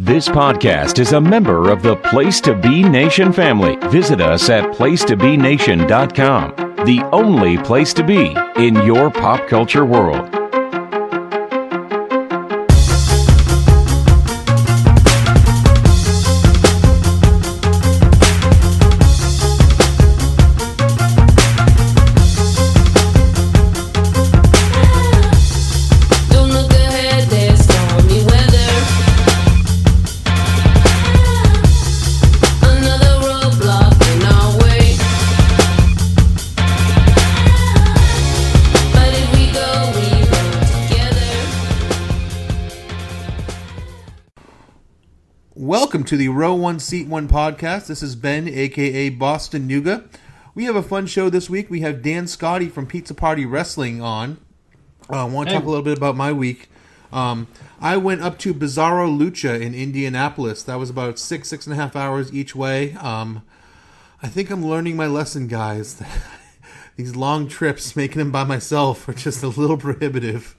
This podcast is a member of the Place to Be Nation family. Visit us at placetobenation.com, the only place to be in your pop culture world. Welcome to the Row 1 Seat 1 podcast. This is Ben, a.k.a. Boston Nuga. We have a fun show this week. We have Dan Scotti from Pizza Party Wrestling on. I want to talk a little bit about my week. I went up to Bizarro Lucha in Indianapolis. That was about six and a half hours each way. I think I'm learning my lesson, guys. These long trips, making them by myself, are just a little prohibitive.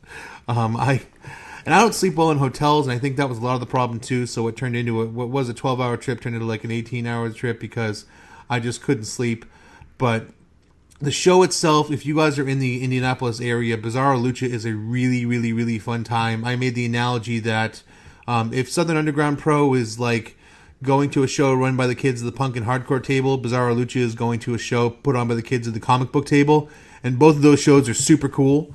I don't sleep well in hotels, and I think that was a lot of the problem too. So it turned into what was a 12-hour trip turned into like an 18-hour trip because I just couldn't sleep. But the show itself, if you guys are in the Indianapolis area, Bizarro Lucha is a really, really, really fun time. I made the analogy that if Southern Underground Pro is like going to a show run by the kids of the punk and hardcore table, Bizarro Lucha is going to a show put on by the kids of the comic book table, and both of those shows are super cool.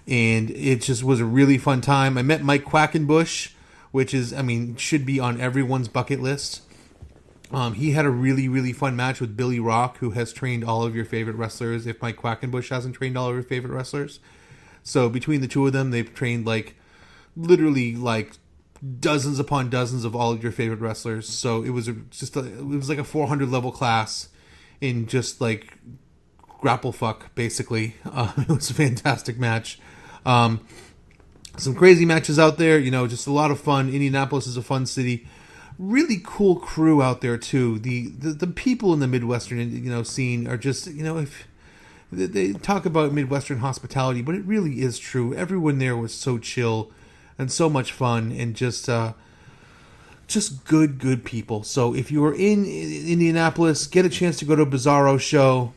And it just was a really fun time. I met Mike Quackenbush, which is, should be on everyone's bucket list. He had a really, really fun match with Billy Rock, who has trained all of your favorite wrestlers, if Mike Quackenbush hasn't trained all of your favorite wrestlers. So between the two of them, they've trained literally dozens upon dozens of all of your favorite wrestlers. So it was like a 400 level class in just like grapple fuck, basically. It was a fantastic match. Some crazy matches out there, just a lot of fun. Indianapolis is a fun city. Really cool crew out there too. The people in the Midwestern, scene are just, if they talk about Midwestern hospitality, but it really is true. Everyone there was so chill and so much fun and just good people. So if you are in Indianapolis, get a chance to go to a Bizarro show.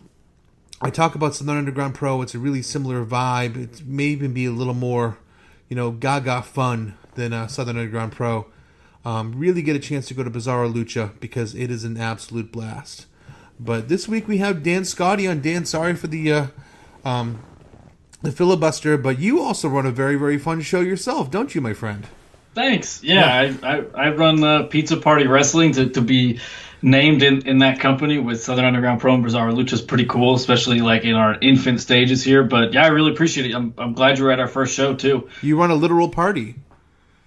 I talk about Southern Underground Pro. It's a really similar vibe. It may even be a little more, gaga fun than Southern Underground Pro. Really get a chance to go to Bizarro Lucha because it is an absolute blast. But this week we have Dan Scotti on. Dan, sorry for the filibuster, but you also run a very, very fun show yourself, don't you, my friend? Thanks. Yeah. I run Pizza Party Wrestling to be named in that company with Southern Underground Pro and Bizarro Lucha is pretty cool, especially like in our infant stages here. But yeah, I really appreciate it. I'm glad you were at our first show too. You run a literal party.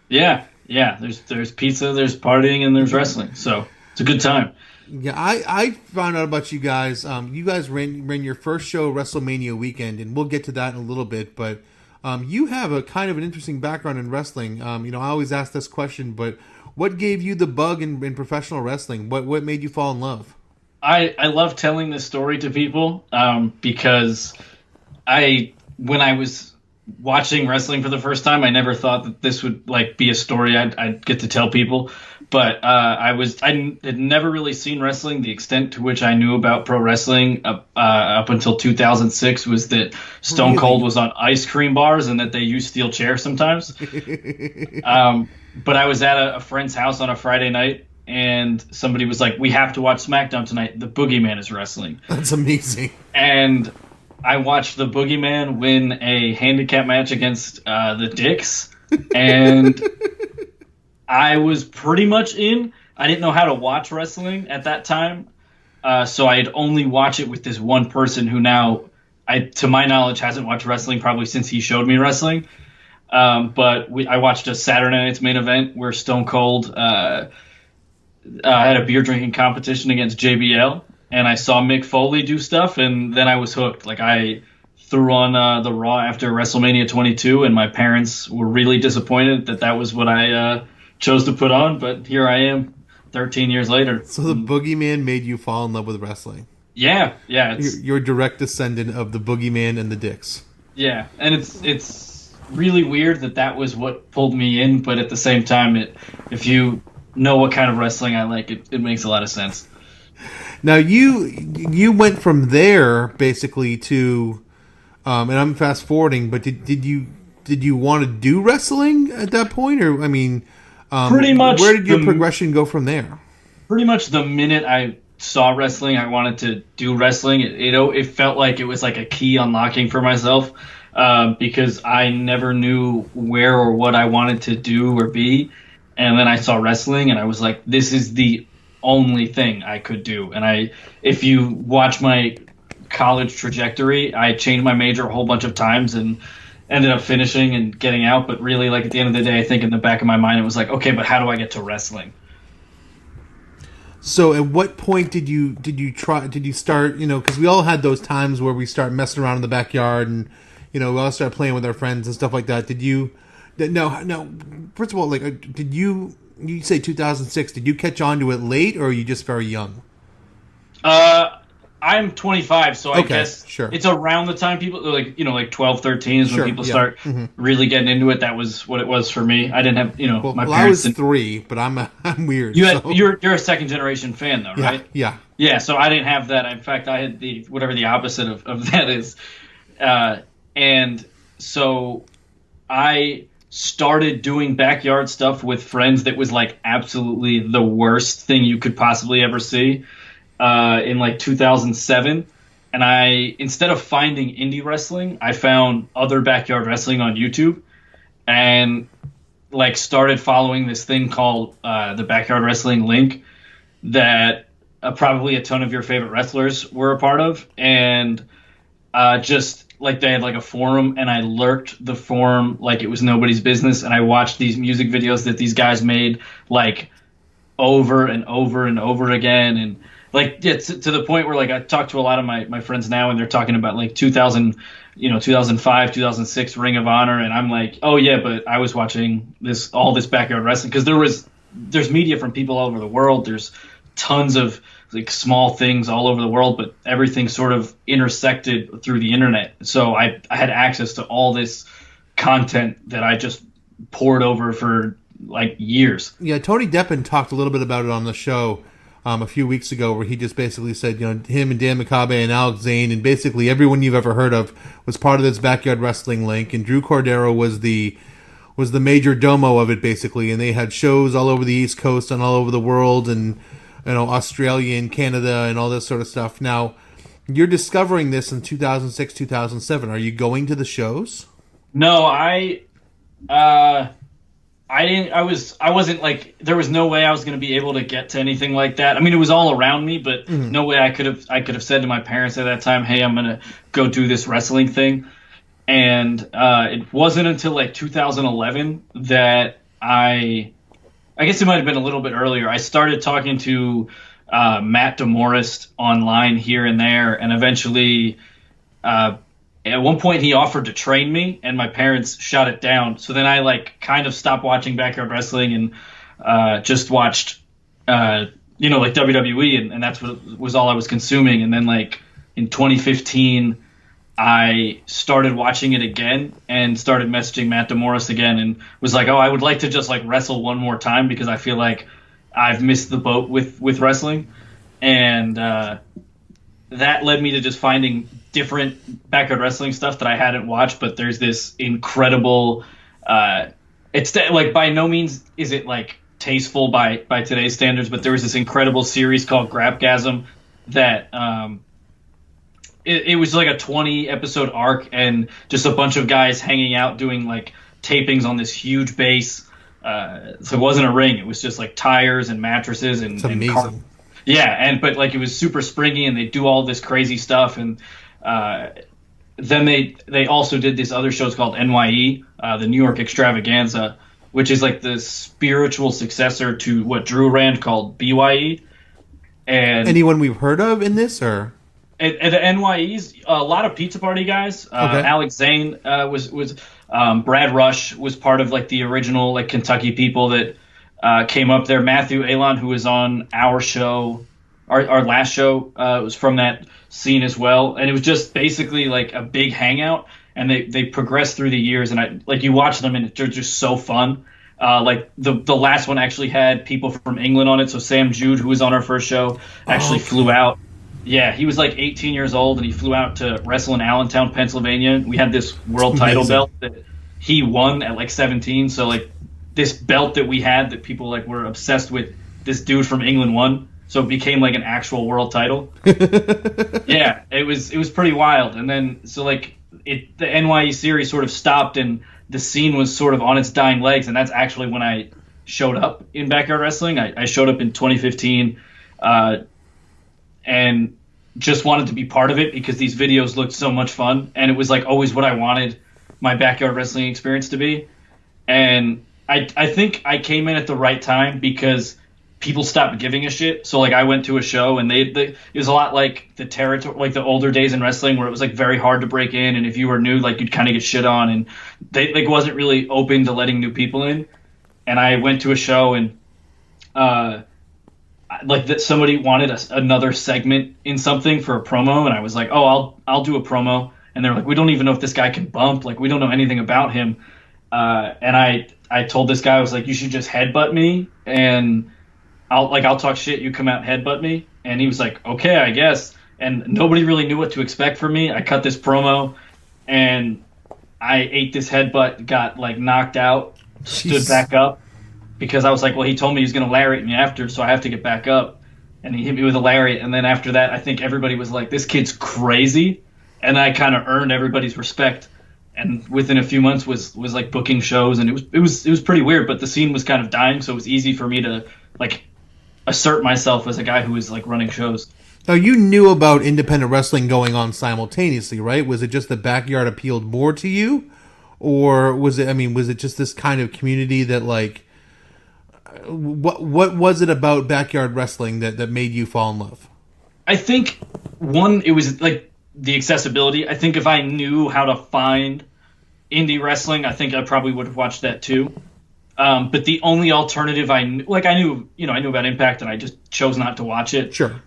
Yeah. There's pizza, there's partying, and there's wrestling. So it's a good time. Yeah, I found out about you guys. You guys ran your first show WrestleMania weekend, and we'll get to that in a little bit. But you have a kind of an interesting background in wrestling. I always ask this question, but what gave you the bug in professional wrestling? What made you fall in love? I love telling this story to people because when I was watching wrestling for the first time, I never thought that this would be a story I'd get to tell people. But I had never really seen wrestling. The extent to which I knew about pro wrestling up until 2006 was that Stone Cold was on ice cream bars and that they used steel chairs sometimes. But I was at a friend's house on a Friday night, and somebody was like, "We have to watch SmackDown tonight. The Boogeyman is wrestling." That's amazing. And I watched the Boogeyman win a handicap match against the Dicks, and I was pretty much in. I didn't know how to watch wrestling at that time, so I'd only watch it with this one person who now, to my knowledge, hasn't watched wrestling probably since he showed me wrestling. But I watched a Saturday Night's Main Event where Stone Cold had a beer drinking competition against JBL, and I saw Mick Foley do stuff, and then I was hooked. I threw on the Raw after WrestleMania 22, and my parents were really disappointed that was what I chose to put on, but here I am 13 years later. So the Boogeyman made you fall in love with wrestling? Yeah. You're a direct descendant of the Boogeyman and the Dicks. Yeah, and it's really weird that was what pulled me in, but at the same time, if you know what kind of wrestling I like, it makes a lot of sense. Now you went from there basically to, and I'm fast forwarding, but did you want to do wrestling at that point, or I mean, Pretty much. where did your progression go from there? Pretty much the minute I saw wrestling, I wanted to do wrestling. It felt like it was like a key unlocking for myself, because I never knew where or what I wanted to do or be. And then I saw wrestling, and I was like, this is the only thing I could do. And if you watch my college trajectory, I changed my major a whole bunch of times and ended up finishing and getting out. But really, like, at the end of the day, I think in the back of my mind, it was like, okay, but how do I get to wrestling? So at what point did you start, because we all had those times where we start messing around in the backyard and, we all start playing with our friends and stuff like that. No, first of all, like, did you say 2006, did you catch on to it late, or are you just very young? I'm 25, so I guess sure. It's around the time people like 12, 13 is when people start really getting into it. That was what it was for me. I didn't have my parents. I was 3, but I'm weird. You're a second generation fan though, right? Yeah. So I didn't have that. In fact, I had whatever the opposite of that is, and so I started doing backyard stuff with friends that was like absolutely the worst thing you could possibly ever see. In like 2007, and instead of finding indie wrestling, I found other backyard wrestling on YouTube, and like started following this thing called the Backyard Wrestling Link that probably a ton of your favorite wrestlers were a part of, and just like they had like a forum, and I lurked the forum like it was nobody's business, and I watched these music videos that these guys made like over and over and over again, and like to the point where like I talk to a lot of my friends now, and they're talking about like 2005, 2006 Ring of Honor, and I'm like, oh yeah, but I was watching all this backyard wrestling because there's media from people all over the world. There's tons of like small things all over the world, but everything sort of intersected through the internet. So I had access to all this content that I just poured over for like years. Yeah, Tony Deppen talked a little bit about it on the show a few weeks ago, where he just basically said, him and Dan McCabe and Alex Zane and basically everyone you've ever heard of was part of this backyard wrestling link, and Drew Cordero was the major domo of it basically, and they had shows all over the East Coast and all over the world, and Australia and Canada and all this sort of stuff. Now, you're discovering this in 2006, 2007. Are you going to the shows? No, I didn't. I wasn't like. There was no way I was going to be able to get to anything like that. I mean, it was all around me, but no way I could have said to my parents at that time, "Hey, I'm going to go do this wrestling thing." And it wasn't until like 2011 that I guess it might have been a little bit earlier. I started talking to Matt DeMorist online here and there, and eventually. At one point, he offered to train me, and my parents shot it down. So then I like kind of stopped watching backyard wrestling and just watched, like WWE, and that's what was all I was consuming. And then like in 2015, I started watching it again and started messaging Matt DeMorris again, and was like, oh, I would like to just like wrestle one more time because I feel like I've missed the boat with wrestling, and that led me to just finding different backyard wrestling stuff that I hadn't watched. But there's this incredible it's like by no means is it like tasteful by today's standards, but there was this incredible series called Grapgasm that it was like a 20 episode arc, and just a bunch of guys hanging out doing like tapings on this huge base. So it wasn't a ring, it was just like tires and mattresses and, it's amazing. But like it was super springy, and they do all this crazy stuff. And then they also did this other shows called NYE, the New York Extravaganza, which is like the spiritual successor to what Drew ran called BYE. And anyone we've heard of in this, or at the NYE's, a lot of pizza party guys. Okay. Alex Zane was Brad Rush was part of like the original like Kentucky people that came up there. Matthew Alon, who was on our show, our last show, was from that scene as well. And it was just basically like a big hangout, and they progressed through the years, and you watch them and they're just so fun. Like the last one actually had people from England on it. So Sam Jude, who was on our first show, actually flew out. Yeah, he was like 18 years old, and he flew out to wrestle in Allentown, Pennsylvania. We had this world title belt that he won at like 17. So like this belt that we had that people like were obsessed with, this dude from England won. So it became like an actual world title. Yeah, it was pretty wild. And then so like the NYE series sort of stopped, and the scene was sort of on its dying legs. And that's actually when I showed up in backyard wrestling. I showed up in 2015, and just wanted to be part of it because these videos looked so much fun, and it was like always what I wanted my backyard wrestling experience to be. And I think I came in at the right time because people stopped giving a shit. So like I went to a show, and it was a lot like the territory, like the older days in wrestling, where it was like very hard to break in, and if you were new, like you'd kind of get shit on, and they like wasn't really open to letting new people in. And I went to a show, and like that somebody wanted another segment in something for a promo, and I was like, oh, I'll do a promo. And they're like, we don't even know if this guy can bump, like we don't know anything about him. And I told this guy, I was like, you should just headbutt me, and I'll talk shit, you come out and headbutt me. And he was like, okay, I guess. And nobody really knew what to expect from me. I cut this promo, and I ate this headbutt, got like knocked out, stood back up, because I was like, well, he told me he was going to lariat me after, so I have to get back up. And he hit me with a lariat. And then after that, I think everybody was like, this kid's crazy. And I kind of earned everybody's respect. And within a few months was like booking shows, and it was pretty weird, but the scene was kind of dying, so it was easy for me to like assert myself as a guy who was like running shows. Now, you knew about independent wrestling going on simultaneously, right? Was it just the backyard appealed more to you? Or was it just this kind of community that like, what was it about backyard wrestling that made you fall in love? I think one, it was like the accessibility. I think if I knew how to find indie wrestling, I think I probably would have watched that too. But the only alternative I knew about Impact, and I just chose not to watch it. Sure.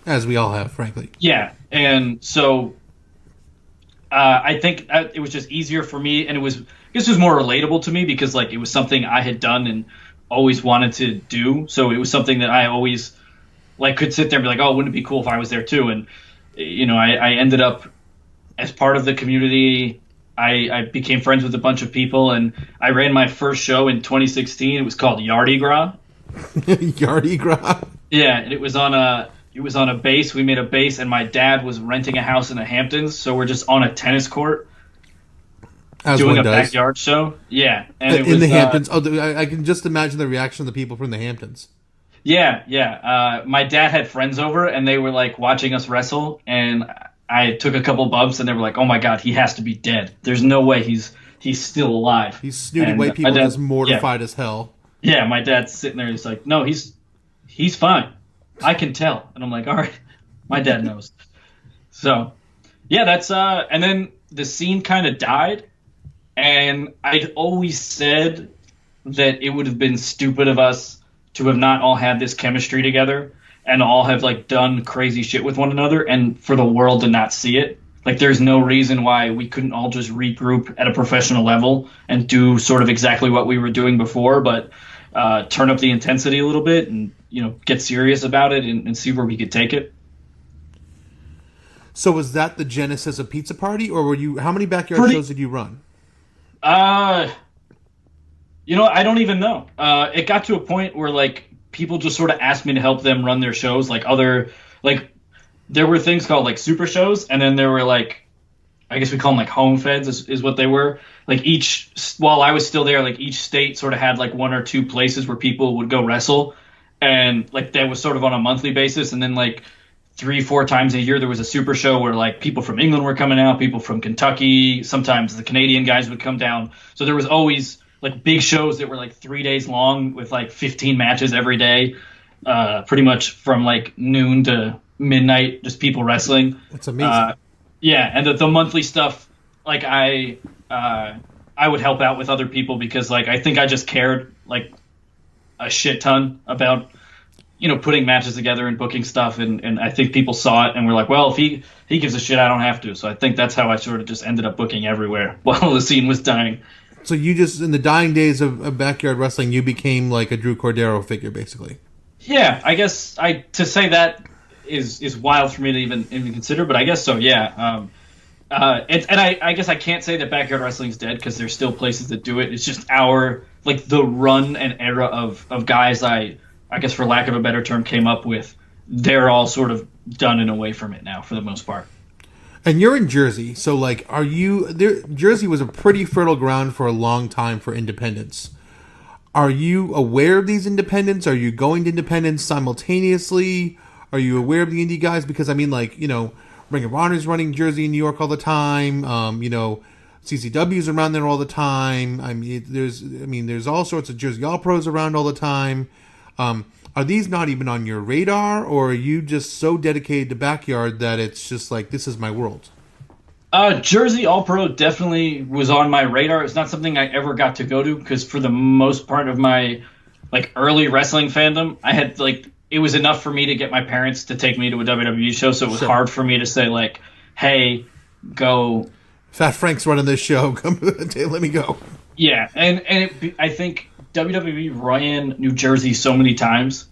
As we all have, frankly. Yeah. And so I think it was just easier for me, and it was more relatable to me because like it was something I had done and always wanted to do. So it was something that I always like could sit there and be like, oh, wouldn't it be cool if I was there too? And I ended up as part of the community. I became friends with a bunch of people, and I ran my first show in 2016. It was called Yardy Gras. Yardy Gras. Yeah, and it was on a base. We made a base, and my dad was renting a house in the Hamptons, so we're just on a tennis court doing a backyard show. Yeah, and it was in the Hamptons. I can just imagine the reaction of the people from the Hamptons. Yeah. My dad had friends over, and they were like watching us wrestle, and I took a couple bumps, and they were like, "Oh my god, he has to be dead. There's no way he's still alive." These snooty white people are just mortified as hell. Yeah, my dad's sitting there. He's like, "No, he's fine. I can tell." And I'm like, "All right, my dad knows." So, yeah, that's and then the scene kind of died, and I'd always said that it would have been stupid of us to have not all had this chemistry together and all have like done crazy shit with one another, and for the world to not see it. Like there's no reason why we couldn't all just regroup at a professional level and do sort of exactly what we were doing before, but turn up the intensity a little bit and, get serious about it and see where we could take it. So was that the genesis of Pizza Party, or how many backyard shows did you run? I don't even know. It got to a point where like people just sort of asked me to help them run their shows. There were things called like super shows, and then there were like, I guess we call them like home feds is what they were. Like while I was still there, like each state sort of had like one or two places where people would go wrestle, and like that was sort of on a monthly basis. And then like 3-4 times a year there was a super show where like people from England were coming out, people from Kentucky, sometimes the Canadian guys would come down. So there was always like big shows that were like 3 days long with like 15 matches every day, pretty much from like noon to midnight, just people wrestling. That's amazing. Yeah, and the monthly stuff, like I would help out with other people because like I think I just cared like a shit ton about putting matches together and booking stuff, and I think people saw it and were like, well, if he gives a shit, I don't have to. So I think that's how I sort of just ended up booking everywhere while the scene was dying. So you just, in the dying days of backyard wrestling, you became like a Drew Cordero figure, basically. Yeah, I guess to say that is wild for me to even consider, but I guess so. Yeah. I guess I can't say that backyard wrestling is dead because there's still places that do it. It's just the run and era of guys I guess for lack of a better term came up with. They're all sort of done and away from it now for the most part. And you're in Jersey, so like, are you there? Jersey was a pretty fertile ground for a long time for independents. Are you aware of these independents? Are you going to independents simultaneously? Are you aware of the indie guys? Because I mean, like, you know, Ring of Honor's running Jersey and New York all the time. You know, CCW's around there all the time. There's all sorts of Jersey All Pros around all the time. Are these not even on your radar, or are you just so dedicated to backyard that it's just like, this is my world? Jersey All Pro definitely was on my radar. It's not something I ever got to go to because for the most part of my like early wrestling fandom, I had like it was enough for me to get my parents to take me to a WWE show, so it was hard for me to say like, "Hey, go." Fat Frank's running this show. Come, let me go. Yeah, I think WWE ran New Jersey so many times,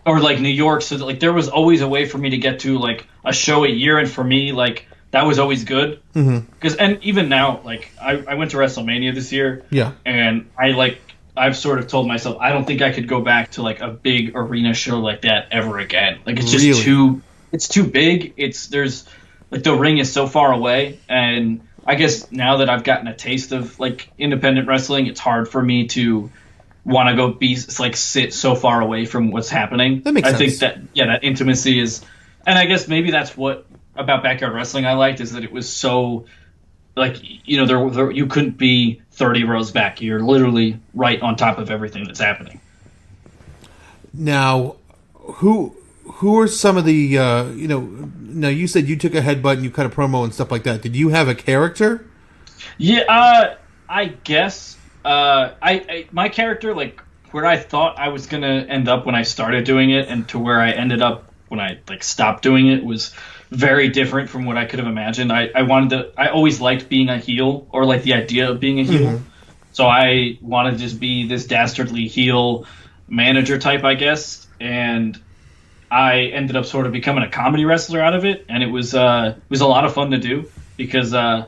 or like New York, so that like there was always a way for me to get to like a show a year, and for me like that was always good. Because and even now, like I went to WrestleMania this year, and I've sort of told myself I don't think I could go back to like a big arena show like that ever again. Like it's just too big. There's like the ring is so far away, and I guess now that I've gotten a taste of like independent wrestling, it's hard for me to want to go sit so far away from what's happening. That makes sense. I think that intimacy is, and I guess maybe that's what about backyard wrestling I liked is that it was so like, you know, there you couldn't be 30 rows back. You're literally right on top of everything that's happening. Now, who are some of the now you said you took a headbutt and you cut a promo and stuff like that. Did you have a character? Yeah, I guess my character, like where I thought I was gonna end up when I started doing it and to where I ended up when I like stopped doing it was very different from what I could have imagined. I always liked being a heel, or like the idea of being a heel. So I wanted to just be this dastardly heel manager type, I guess. And I ended up sort of becoming a comedy wrestler out of it, and it was a lot of fun to do because I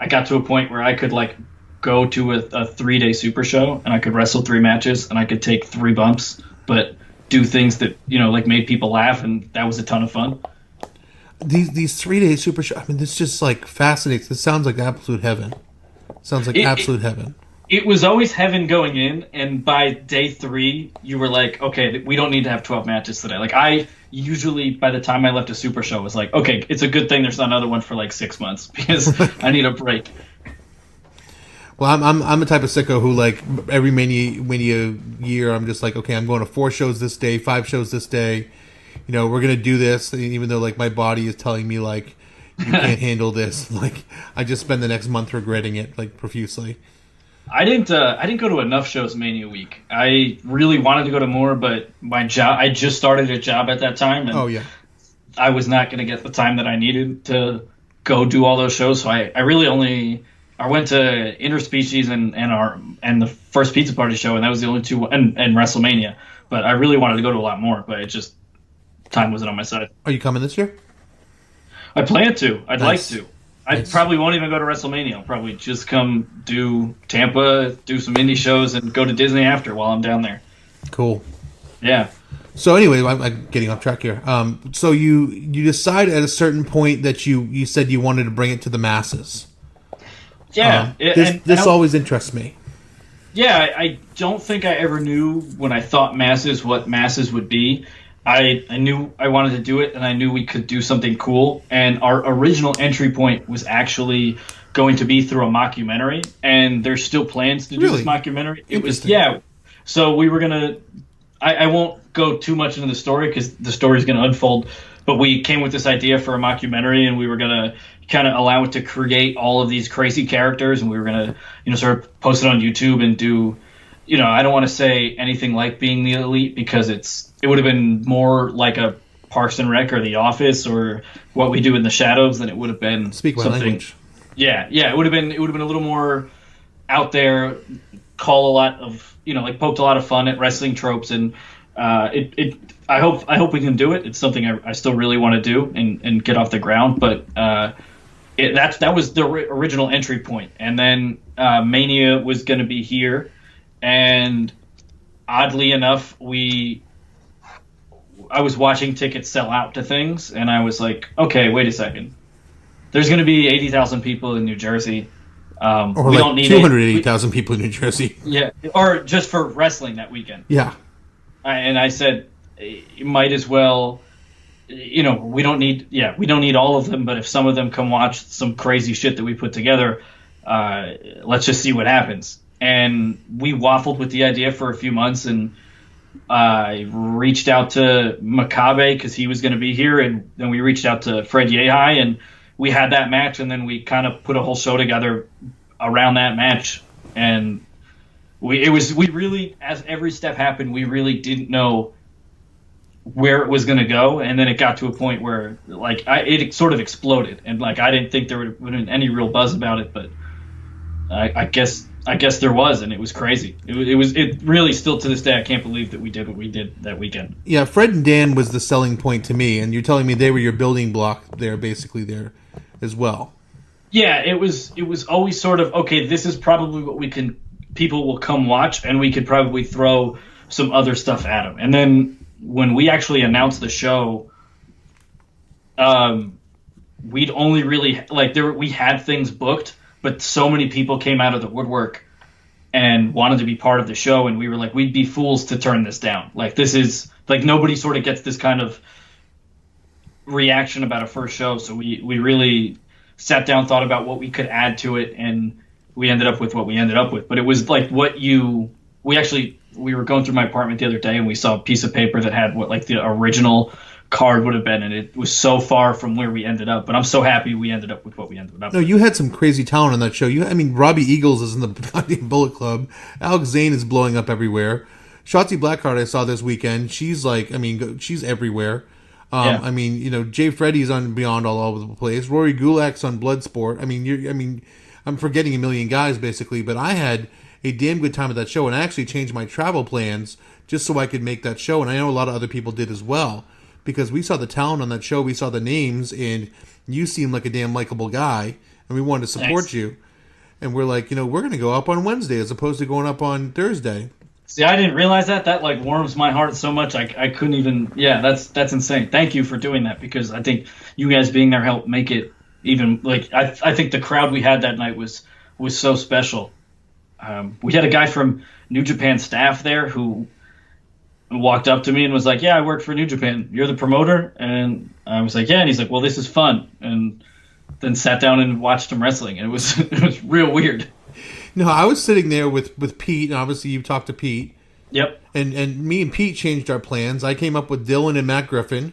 got to a point where I could like go to a 3-day super show and I could wrestle 3 matches and I could take 3 bumps, but do things that, you know, like made people laugh, and that was a ton of fun. These 3-day super show. I mean, this just like fascinates. This sounds like absolute heaven. Sounds like absolute heaven. It was always heaven going in, and by day 3, you were like, okay, we don't need to have 12 matches today. Like I usually, by the time I left a super show, was like, okay, it's a good thing there's not another one for like 6 months because I need a break. Well, I'm the type of sicko who like every mania year I'm just like, okay, I'm going to 4 shows this day, 5 shows this day. You know, we're gonna do this, even though like my body is telling me like you can't handle this. Like I just spend the next month regretting it like profusely. I didn't go to enough shows Mania week. I really wanted to go to more, but my job, I just started a job at that time, and I was not going to get the time that I needed to go do all those shows. So I really I went to Interspecies and the first Pizza Party show, and that was the only 2, and WrestleMania. But I really wanted to go to a lot more, but it just time wasn't on my side. Are you coming this year? I plan to. I'd Nice. like to. I probably won't even go to WrestleMania. I'll probably just come do Tampa, do some indie shows, and go to Disney after while I'm down there. Cool. Yeah. So anyway, I'm getting off track here. So you decide at a certain point that you said you wanted to bring it to the masses. Yeah. This always interests me. Yeah, I don't think I ever knew when I thought masses what masses would be. I knew I wanted to do it, and I knew we could do something cool. And our original entry point was actually going to be through a mockumentary, and there's still plans to do this mockumentary. It was, So we were gonna. I won't go too much into the story because the story is going to unfold. But we came with this idea for a mockumentary, and we were gonna kind of allow it to create all of these crazy characters, and we were gonna, sort of post it on YouTube and do. I don't want to say anything like Being the Elite because it would have been more like a Parks and Rec or The Office or What We Do in the Shadows than it would have been Speak my something. language. Yeah, it would have been a little more out there, call a lot of, like poked a lot of fun at wrestling tropes, and I hope we can do it. It's something I still really want to do and get off the ground, but that was the original entry point, and then Mania was going to be here, and oddly enough, I was watching tickets sell out to things, and I was like, okay, wait a second. There's going to be 80,000 people in New Jersey. Or we like don't need 280,000 people in New Jersey. Yeah, or just for wrestling that weekend. Yeah. And I said, you might as well, we don't need all of them, but if some of them come watch some crazy shit that we put together, let's just see what happens. And we waffled with the idea for a few months, and I reached out to Makabe because he was going to be here, and then we reached out to Fred Yehai, and we had that match, and then we kind of put a whole show together around that match. And we really, as every step happened, we really didn't know where it was going to go, and then it got to a point where it sort of exploded, and I didn't think there would have been any real buzz about it, but I guess there was, and it was crazy. It really, still to this day, I can't believe that we did what we did that weekend. Yeah, Fred and Dan was the selling point to me, and you're telling me they were your building block there, basically there as well. Yeah, it was always sort of, okay, this is probably what people will come watch, and we could probably throw some other stuff at them. And then when we actually announced the show, we'd only really, we had things booked, but so many people came out of the woodwork and wanted to be part of the show, and we were like, we'd be fools to turn this down. This is, nobody sort of gets this kind of reaction about a first show, so we really sat down, thought about what we could add to it, and we ended up with what we ended up with. But it was we were going through my apartment the other day, and we saw a piece of paper that had what the original card would have been, and it was so far from where we ended up. But I'm so happy we ended up with what we ended up with. No, you had some crazy talent on that show. Robbie Eagles is in the goddamn Bullet Club. Alex Zane is blowing up everywhere. Shotzi Blackheart I saw this weekend. She's she's everywhere. Jay Freddy's on Beyond all over the place. Rory Gulak's on Bloodsport. I'm forgetting a million guys basically, but I had a damn good time at that show, and I actually changed my travel plans just so I could make that show, and I know a lot of other people did as well, because we saw the talent on that show, we saw the names, and you seem like a damn likable guy, and we wanted to support you. And we're like, we're going to go up on Wednesday as opposed to going up on Thursday. See, I didn't realize that. That warms my heart so much. I couldn't even. Yeah, that's insane. Thank you for doing that, because I think you guys being there helped make it even. I think the crowd we had that night was so special. We had a guy from New Japan staff there who walked up to me and was like, "Yeah, I work for New Japan. You're the promoter?" And I was like, "Yeah." And he's like, "Well, this is fun." And then sat down and watched him wrestling. And it was real weird. No, I was sitting there with Pete, and obviously you talked to Pete. Yep. And me and Pete changed our plans. I came up with Dylan and Matt Griffin,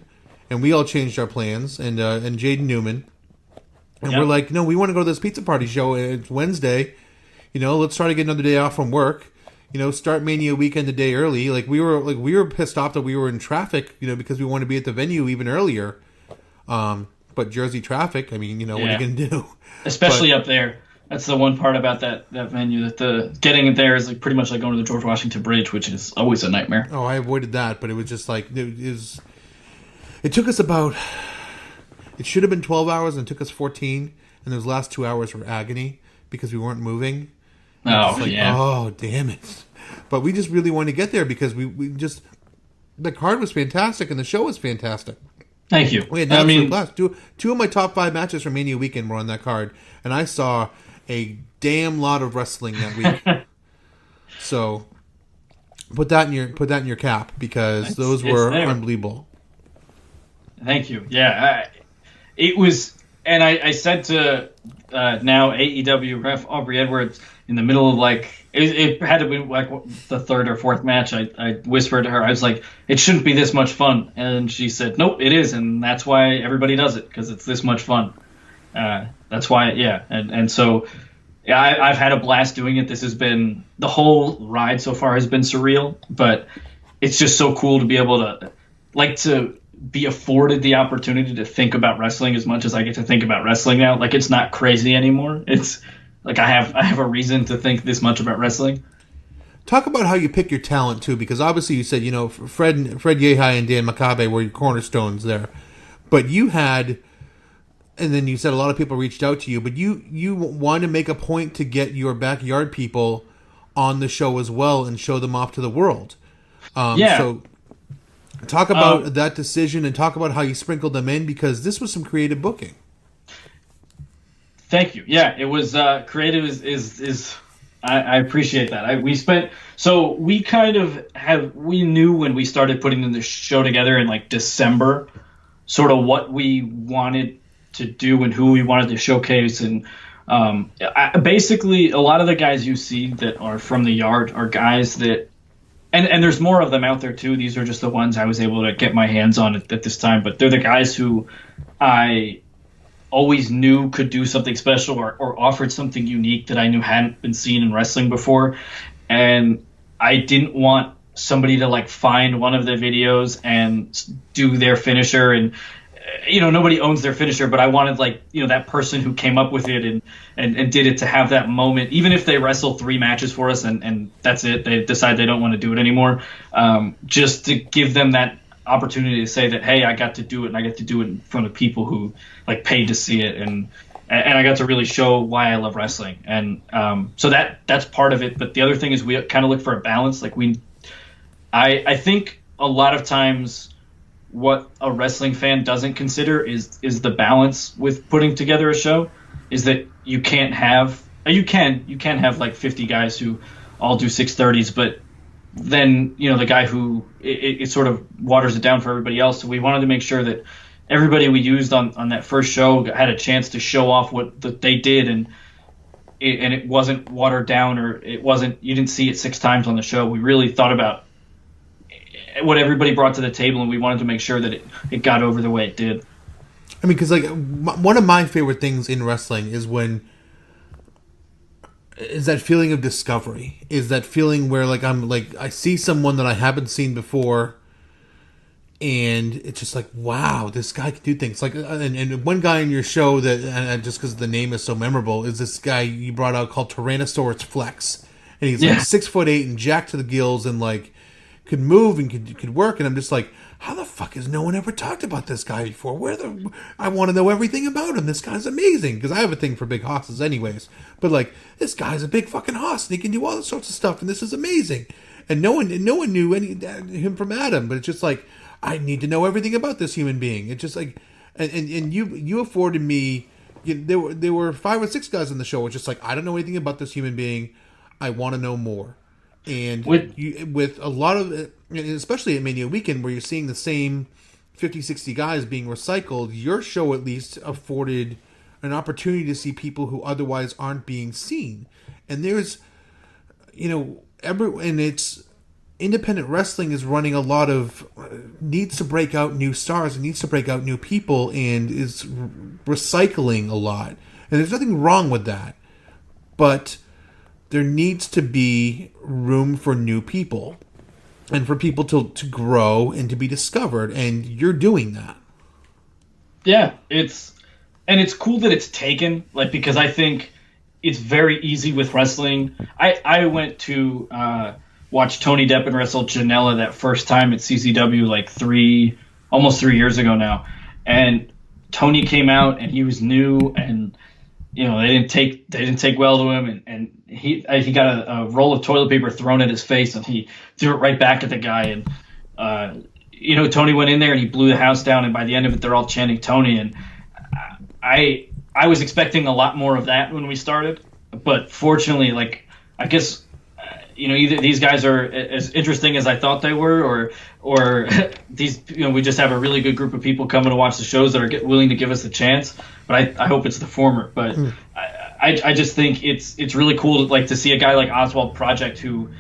and we all changed our plans, and Jaden Newman. And we're like, no, we want to go to this pizza party show. It's Wednesday. Let's try to get another day off from work. Start Mania weekend a day early. We were pissed off that we were in traffic, because we wanted to be at the venue even earlier. But Jersey traffic, what are you going to do? Especially up there. That's the one part about that venue, that the getting it there is pretty much like going to the George Washington Bridge, which is always a nightmare. Oh, I avoided that, but it was just it took us it should have been 12 hours and it took us 14, and those last 2 hours were agony because we weren't moving. Oh, damn it. But we just really wanted to get there because the card was fantastic and the show was fantastic. Thank you. We had an blast. Two of my top 5 matches from Mania weekend were on that card, and I saw a damn lot of wrestling that week. So put that in your cap, because those were unbelievable. Thank you. Yeah, it was, and I said to now AEW ref Aubrey Edwards in the middle of it had to be the third or fourth match. I whispered to her, I was like, it shouldn't be this much fun, and she said, nope, it is, and that's why everybody does it, because it's this much fun. That's why, yeah, and so yeah, I've had a blast doing it. This has been, the whole ride so far has been surreal, but it's just so cool to be able to be afforded the opportunity to think about wrestling as much as I get to think about wrestling now. It's not crazy anymore. like I have a reason to think this much about wrestling. Talk about how you pick your talent too, because obviously you said Fred Yehai and Dan Makabe were your cornerstones there, but you had, and then you said a lot of people reached out to you, but you want to make a point to get your backyard people on the show as well and show them off to the world. So talk about that decision and talk about how you sprinkled them in, because this was some creative booking. Thank you. Yeah, it was creative. Is I appreciate that. We knew when we started putting the show together in like December, sort of what we wanted to do and who we wanted to showcase. And basically, a lot of the guys you see that are from the yard are guys that, and there's more of them out there too. These are just the ones I was able to get my hands on at this time. But they're the guys who I always knew could do something special or offered something unique that I knew hadn't been seen in wrestling before. And I didn't want somebody to like find one of the videos and do their finisher. And, nobody owns their finisher, but I wanted that person who came up with it and did it to have that moment, even if they wrestle 3 matches for us and that's it, they decide they don't want to do it anymore. Just to give them that opportunity to say that, hey, I got to do it, and I get to do it in front of people who like paid to see it, and I got to really show why I love wrestling. And so that's part of it. But the other thing is we kind of look for a balance. I think a lot of times what a wrestling fan doesn't consider is the balance with putting together a show, is that you can have like 50 guys who all do 630s, but then the guy who it sort of waters it down for everybody else. So we wanted to make sure that everybody we used on that first show had a chance to show off what they did, and it wasn't watered down, or you didn't see it 6 times on the show. We really thought about what everybody brought to the table, and we wanted to make sure that it got over the way it did. I mean, because one of my favorite things in wrestling is that feeling of discovery, is that feeling where I see someone that I haven't seen before, and it's just like, wow, this guy can do things. And one guy in your show that, and just because the name is so memorable, is this guy you brought out called Tyrannosaurus Flex, and he's 6'8" and jacked to the gills, and could move and could work, and I'm just like, how the fuck has no one ever talked about this guy before? I want to know everything about him. This guy's amazing, because I have a thing for big hosses anyways. But this guy's a big fucking hoss, and he can do all sorts of stuff, and this is amazing. And no one knew him from Adam, but it's just like, I need to know everything about this human being. It's just like, and you afforded me. There were 5 or 6 guys on the show. It's just like, I don't know anything about this human being. I want to know more. And with a lot of it, especially at Mania Weekend, where you're seeing the same 50, 60 guys being recycled, your show at least afforded an opportunity to see people who otherwise aren't being seen. And there's, and it's independent wrestling is running a lot of needs to break out new stars and needs to break out new people, and is recycling a lot. And there's nothing wrong with that, but there needs to be room for new people and for people to grow and to be discovered, and you're doing that. Yeah, it's cool that it's taken, because I think it's very easy with wrestling. I went to watch Tony Deppen wrestle Janela that first time at CCW almost 3 years ago now, and Tony came out and he was new, and they didn't take well to him, and he got a roll of toilet paper thrown at his face, and he threw it right back at the guy, and Tony went in there and he blew the house down, and by the end of it they're all chanting Tony, and I was expecting a lot more of that when we started, but fortunately, I guess either these guys are as interesting as I thought they were, or these we just have a really good group of people coming to watch the shows that are willing to give us a chance. But I hope it's the former. But I just think it's really cool to see a guy like Oswald Project who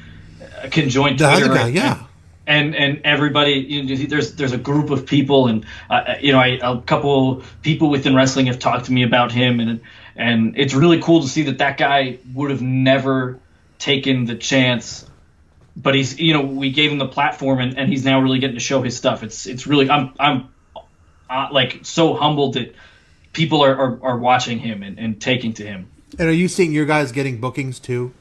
can join Twitter. And everybody, there's a group of people, and a couple people within wrestling have talked to me about him, and it's really cool to see that guy would have never taken the chance, but he's we gave him the platform, and he's now really getting to show his stuff. It's really I'm so humbled that people are watching him and taking to him. And are you seeing your guys getting bookings too?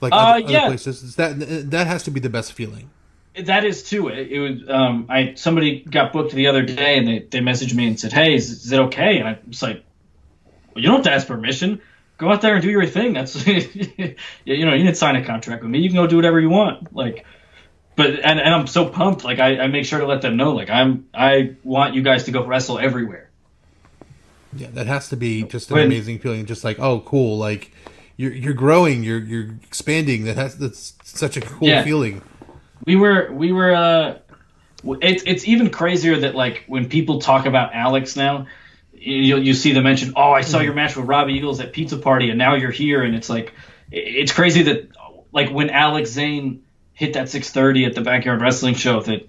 Like other places? That has to be the best feeling. That is too. It was somebody got booked the other day, and they messaged me and said, "Hey, is it okay?" And I was like, "Well, you don't have to ask permission. Go out there and do your thing. That's you didn't sign a contract with me. You can go do whatever you want." Like, but I'm so pumped. Like I make sure to let them know. Like I want you guys to go wrestle everywhere. Yeah, that has to be just an amazing feeling. Just like, oh, cool. Like you're growing, you're expanding. That's such a cool feeling. We were. It's even crazier that like when people talk about Alex now, you see them mention, "Oh, I saw your match with Robbie Eagles at Pizza Party, and now you're here." And it's like, it's crazy that like when Alex Zane hit that 6:30 at the Backyard Wrestling Show, that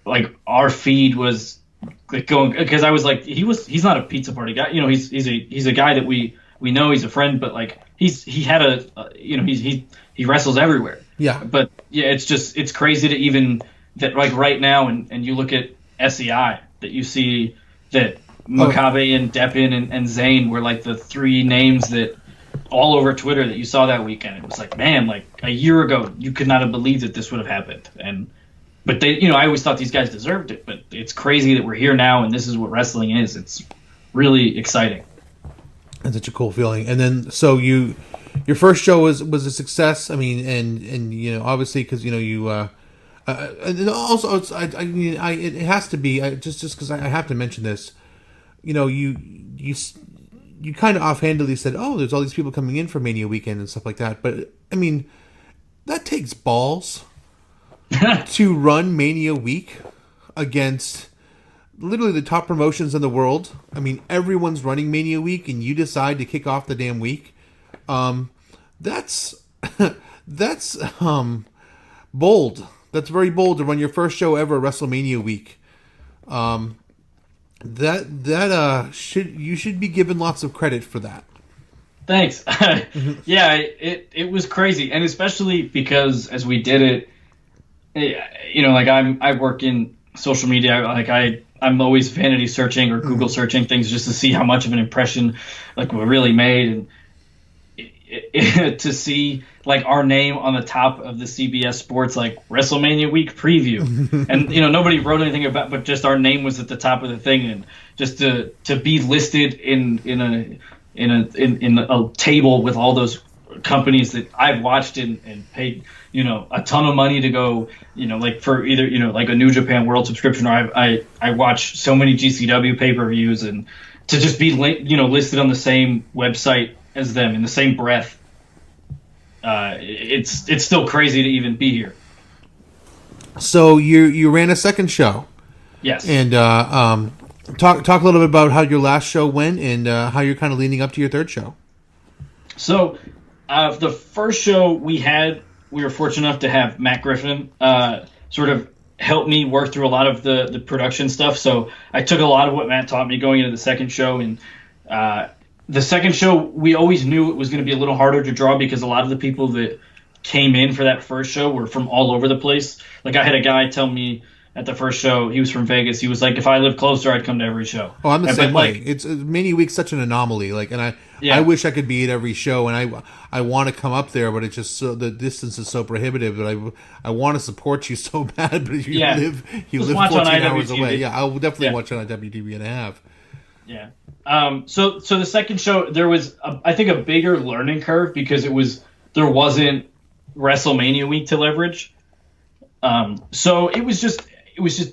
like our feed was like going, because I was like, he's not a Pizza Party guy. He's a guy that we know, he's a friend, but like he wrestles everywhere. Yeah. But yeah, it's crazy to even that like right now, and you look at SEI, that you see that Makabe and Deppin and Zane were like the three names that all over Twitter that you saw that weekend. It was like, man, like a year ago you could not have believed that this would have happened. But they, I always thought these guys deserved it, but it's crazy that we're here now and this is what wrestling is. It's really exciting. That's such a cool feeling. And then so your first show was a success. I mean, and obviously because and also it has to be just because I have to mention this. You kind of offhandedly said, "Oh, there's all these people coming in for Mania weekend and stuff like that." But I mean, that takes balls to run Mania week against literally the top promotions in the world. I mean, everyone's running Mania week, and you decide to kick off the damn week. That's bold. That's very bold to run your first show ever, WrestleMania week. You should be given lots of credit for that. Thanks. Yeah, it was crazy, and especially because as we did it, like I work in social media. Like I'm always vanity searching or Google searching things just to see how much of an impression like we really made, and to see like our name on the top of the CBS Sports like WrestleMania week preview, and nobody wrote anything about, but just our name was at the top of the thing, and just to be listed in a table with all those companies that I've watched and paid a ton of money to go, like for either like a New Japan World subscription, or I watch so many GCW pay-per-views, and to just be listed on the same website as them in the same breath. It's still crazy to even be here. So you ran a second show. Yes. And talk a little bit about how your last show went and how you're kind of leading up to your third show. So the first show we were fortunate enough to have Matt Griffin sort of help me work through a lot of the production stuff. So I took a lot of what Matt taught me going into the second show, and the second show, we always knew it was going to be a little harder to draw because a lot of the people that came in for that first show were from all over the place. Like I had a guy tell me at the first show, he was from Vegas. He was like, if I lived closer, I'd come to every show. Oh, I'm the same way. It's Mania Week's such an anomaly. Like, and I wish I could be at every show, and I want to come up there, but it's just the distance is so prohibitive that I want to support you so bad, but you live 14 hours away. Yeah, I will definitely watch it on WTV and a half. Yeah. So the second show, there was I think a bigger learning curve because there wasn't WrestleMania week to leverage. So it was just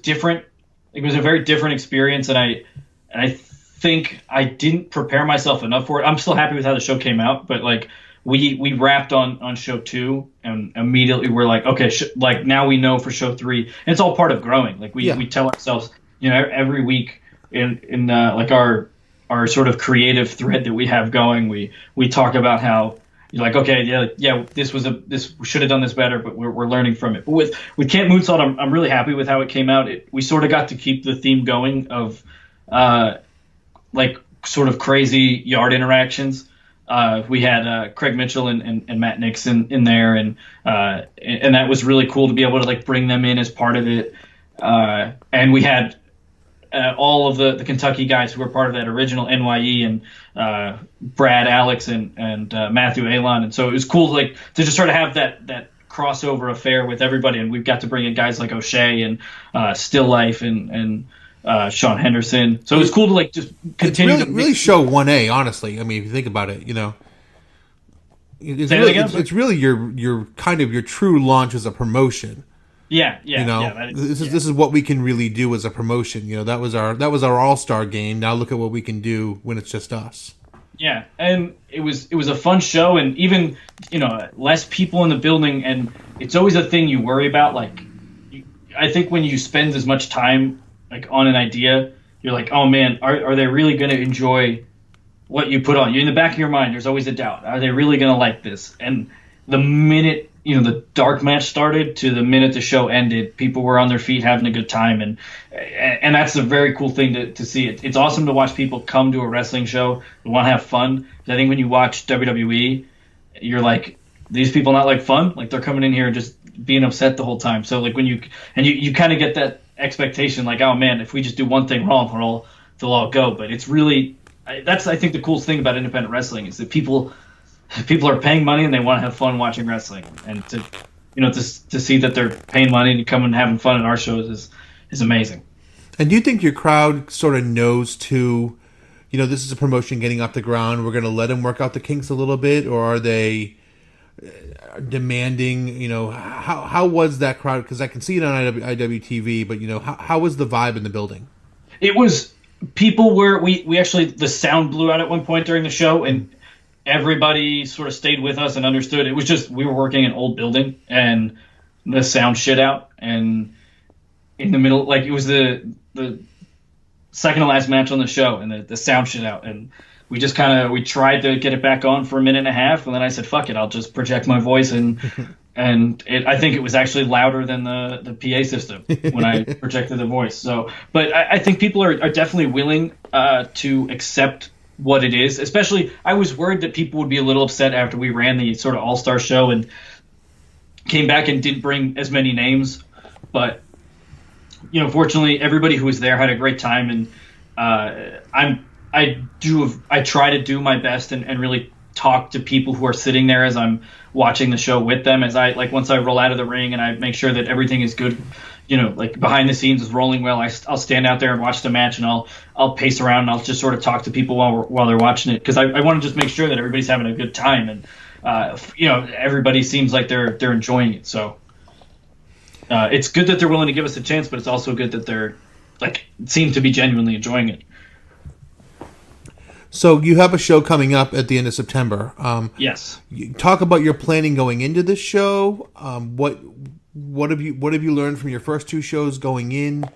different. It was a very different experience, and I think I didn't prepare myself enough for it. I'm still happy with how the show came out, but like we wrapped on show 2, and immediately we're like, okay, like now we know for show 3. And it's all part of growing. Like we tell ourselves, every week in like our sort of creative thread that we have going, we talk about how you're like, okay, this we should have done this better, but we're learning from it. But with Camp Moonsault, I'm really happy with how it came out. We sort of got to keep the theme going of like sort of crazy yard interactions. We had Craig Mitchell and Matt Nixon in there, and that was really cool to be able to like bring them in as part of it. And we had all of the Kentucky guys who were part of that original NYE, and Brad, Alex, and Matthew Alon. And so it was cool to just sort of have that crossover affair with everybody. And we've got to bring in guys like O'Shea and Still Life and Sean Henderson. So it was cool to just continue to really show 1A, honestly. I mean, if you think about it, it's really your kind of your true launch as a promotion. Yeah. This is what we can really do as a promotion. That was our all-star game. Now look at what we can do when it's just us. Yeah, and it was a fun show, and even less people in the building, and it's always a thing you worry about. I think when you spend as much time on an idea, you're like, oh man, are they really going to enjoy what you put on? In the back of your mind, there's always a doubt. Are they really going to like this? And the minute the dark match started to the minute the show ended, people were on their feet having a good time, and that's a very cool thing to see. It's awesome to watch people come to a wrestling show and want to have fun. I think when you watch WWE, you're like, these people not like fun? They're coming in here and just being upset the whole time. So when you kind of get that expectation, oh man, if we just do one thing wrong, they'll all go. But it's really, that's I think the coolest thing about independent wrestling is that people are paying money and they want to have fun watching wrestling, and to see that they're paying money and coming and having fun at our shows is amazing. And do you think your crowd sort of knows too, this is a promotion getting off the ground, we're going to let them work out the kinks a little bit, or are they demanding, how was that crowd? Because I can see it on IWTV, but how was the vibe in the building? It was, people were, we actually, the sound blew out at one point during the show, and everybody sort of stayed with us and understood. It was just, we were working in an old building and the sound shit out, and in the middle, it was the second to last match on the show, and the sound shit out, and we just we tried to get it back on for a minute and a half, and then I said, fuck it, I'll just project my voice, and I think it was actually louder than the PA system when I projected the voice. So, but I think people are definitely willing to accept what it is. Especially, I was worried that people would be a little upset after we ran the sort of all-star show and came back and didn't bring as many names. But, fortunately, everybody who was there had a great time, and I try to do my best and really talk to people who are sitting there as I'm watching the show with them, as I once I roll out of the ring, and I make sure that everything is good, behind the scenes is rolling well. I'll stand out there and watch the match, and I'll pace around, and I'll just sort of talk to people while they're watching it, because I want to just make sure that everybody's having a good time, and everybody seems like they're enjoying it. So it's good that they're willing to give us a chance, but it's also good that they're seem to be genuinely enjoying it. So you have a show coming up at the end of September. Yes. Talk about your planning going into this show. What have you learned from your first two shows going in?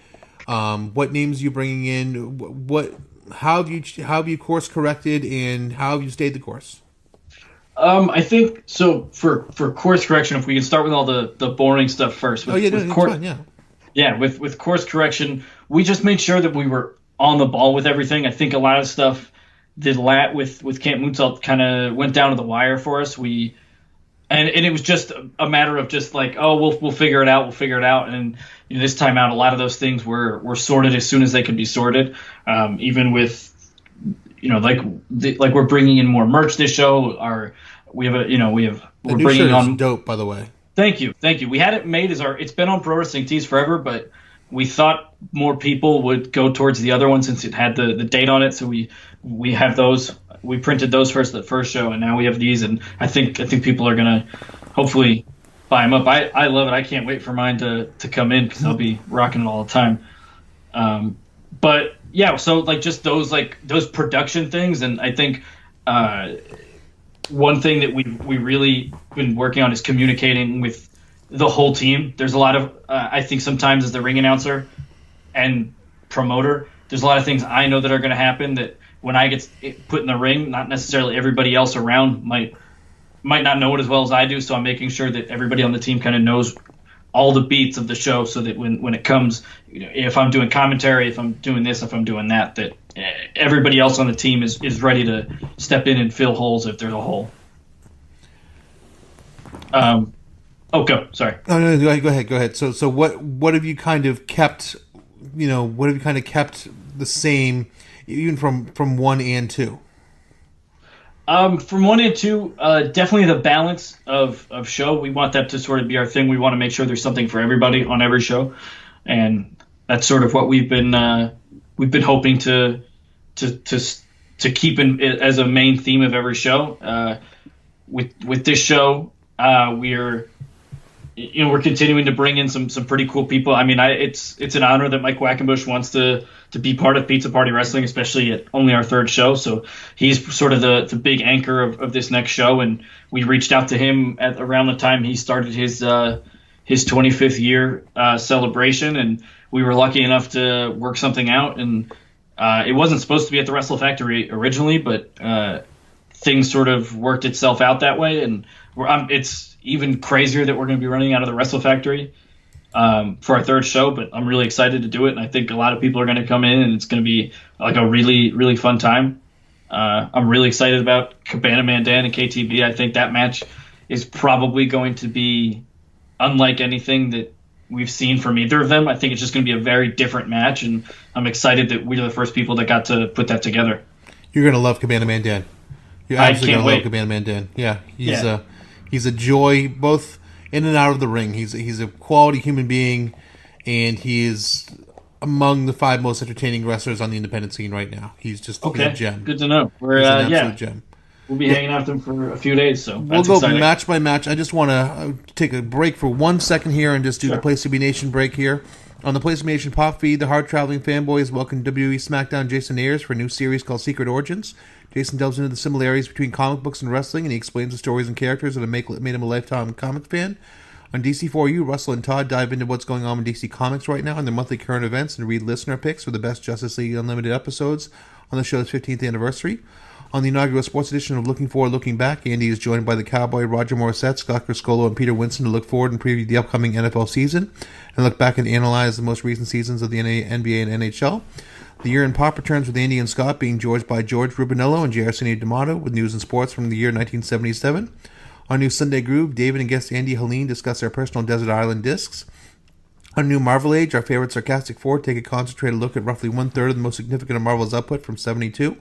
What names are you bringing in? How have you course corrected, and how have you stayed the course? I think so. For course correction, if we can start with all the boring stuff first. With course correction, we just made sure that we were on the ball with everything. I think a lot of stuff with Camp Moonsault kind of went down to the wire for us. And it was just a matter of just we'll figure it out. And this time out, a lot of those things were sorted as soon as they could be sorted. Even with we're bringing in more merch this show. We're bringing on dope, by the way. Thank you. We had it made it's been on Pro Wrestling Tees forever, but we thought more people would go towards the other one since it had the date on it. So we have those. We printed those first at the first show, and now we have these. And I think people are gonna hopefully buy them up. I love it. I can't wait for mine to come in, because I'll be rocking it all the time. But yeah, so just those production things, and I think one thing that we really been working on is communicating with the whole team. There's a lot of I think sometimes as the ring announcer and promoter, there's a lot of things I know that are going to happen that when I get put in the ring, not necessarily everybody else around might not know it as well as I do. So I'm making sure that everybody on the team kind of knows all the beats of the show, so that when it comes, if I'm doing commentary, if I'm doing this, if I'm doing that everybody else on the team is ready to step in and fill holes if there's a hole. Go. Sorry. Oh, no, go ahead. So what have you kind of kept, what have you kind of kept the same, even from 1 and 2? From 1 and 2, definitely the balance of show. We want that to sort of be our thing. We want to make sure there's something for everybody on every show, and that's sort of what we've been hoping to keep as a main theme of every show. With this show, we're continuing to bring in some pretty cool people. I mean, it's an honor that Mike Quackenbush wants to be part of Pizza Party Wrestling, especially at only our 3rd show. So he's sort of the big anchor of this next show, and we reached out to him at around the time he started his 25th year celebration, and we were lucky enough to work something out. And it wasn't supposed to be at the Wrestle Factory originally, but things sort of worked itself out that way, and it's even crazier that we're going to be running out of the Wrestle Factory for our 3rd show, but I'm really excited to do it, and I think a lot of people are going to come in, and it's going to be like a really, really fun time. I'm really excited about Cabana Man Dan and KTB. I think that match is probably going to be unlike anything that we've seen from either of them. I think it's just going to be a very different match, and I'm excited that we're the first people that got to put that together. You're going to love Cabana Man Dan. You're absolutely going to love Cabana Man Dan. Yeah, he's a joy both in and out of the ring. He's a quality human being, and he is among the 5 most entertaining wrestlers on the independent scene right now. He's just a gem. Good to know. We're he's an absolute gem. We'll be hanging out with him for a few days, so we'll go exciting. Match by match. I just want to take a break for 1 second here and just do the Place to Be Nation break here. On the Place to Be Nation pop feed, the hard-traveling fanboys welcome WWE SmackDown Jason Ayers for a new series called Secret Origins. Jason delves into the similarities between comic books and wrestling, and he explains the stories and characters that have made him a lifetime comic fan. On DC4U, Russell and Todd dive into what's going on with DC Comics right now and their monthly current events and read listener picks for the best Justice League Unlimited episodes on the show's 15th anniversary. On the inaugural sports edition of Looking Forward, Looking Back, Andy is joined by the Cowboy, Roger Morissette, Scott Criscolo, and Peter Winston to look forward and preview the upcoming NFL season and look back and analyze the most recent seasons of the NBA and NHL. The Year in Pop returns with Andy and Scott being joined by George Rubinello and J. Arsenio D'Amato with news and sports from the year 1977. On New Sunday Groove, David and guest Andy Helene discuss their personal Desert Island discs. On New Marvel Age, our favorite Sarcastic Four take a concentrated look at roughly 1/3 of the most significant of Marvel's output from 72.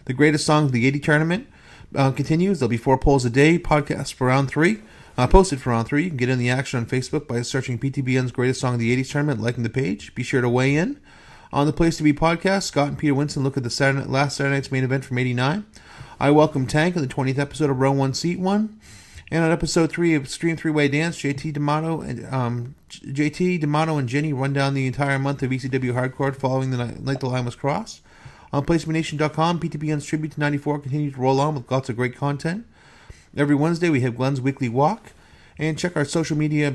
The Greatest Songs of the 80 tournament continues. There'll be 4 polls a day, podcast for round 3. Posted for round 3. You can get in the action on Facebook by searching PTBN's Greatest Song of the 80s tournament, liking the page. Be sure to weigh in. On the Place to Be podcast, Scott and Peter Winston look at the last Saturday night's main event from 89. I welcome Tank in the 20th episode of Row 1, Seat 1. And on episode 3 of Stream 3-Way Dance, JT D'Amato and Jenny run down the entire month of ECW Hardcore following the night the line was crossed. On PlaceToBeNation.com, PTBN's Tribute to 94 continues to roll on with lots of great content. Every Wednesday, we have Glenn's Weekly Walk. And check our social media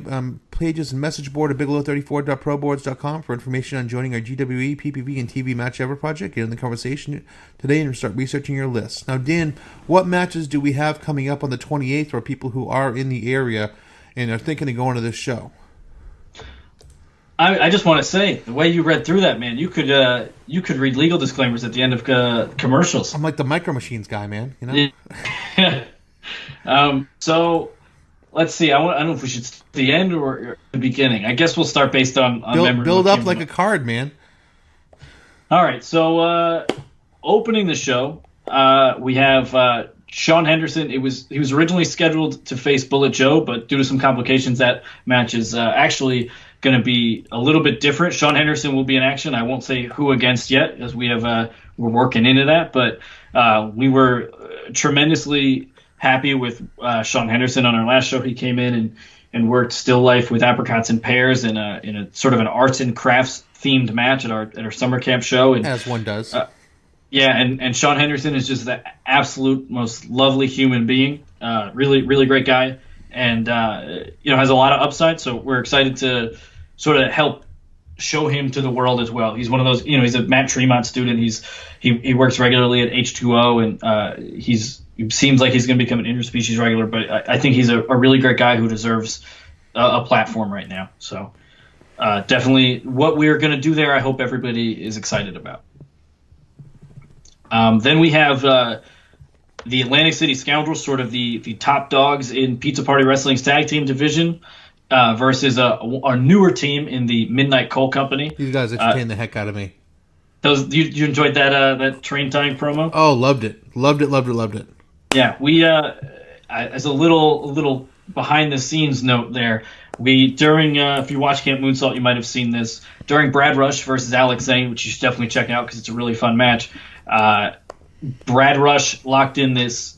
pages and message board at bigelow34.proboards.com for information on joining our GWE, PPV, and TV Match Ever project. Get in the conversation today and start researching your list. Now, Dan, what matches do we have coming up on the 28th for people who are in the area and are thinking of going to this show? I just want to say, the way you read through that, man, you could read legal disclaimers at the end of commercials. I'm like the Micro Machines guy, man. You know. So let's see. I don't know if we should start at the end or the beginning. I guess we'll start based on memory. Build up like a card, man. All right. So opening the show, we have Sean Henderson. He was originally scheduled to face Bullet Joe, but due to some complications, that match is actually going to be a little bit different. Sean Henderson will be in action. I won't say who against yet, as we have we're working into that. But we were tremendously happy with Sean Henderson on our last show. He came in and worked Still Life with Apricots and Pears in a sort of an arts and crafts themed match at our summer camp show. And, as one does. And Sean Henderson is just the absolute most lovely human being. Really, really great guy. And has a lot of upside, so we're excited to sort of help show him to the world as well. He's one of those, he's a Matt Tremont student. He works regularly at H2O, and he seems like he's going to become an interspecies regular. But I think he's a really great guy who deserves a platform right now. So definitely, what we're going to do there, I hope everybody is excited about. Then we have the Atlantic City Scoundrels, sort of the top dogs in Pizza Party Wrestling's tag team division. versus a newer team in the Midnight Coal Company. These guys entertain the heck out of me. You enjoyed that train tying promo? Oh, loved it. Loved it. Yeah, we as a little behind the scenes note there. We during if you watch Camp Moonsault, you might have seen this during Brad Rush versus Alex Zane, which you should definitely check out because it's a really fun match. Brad Rush locked in this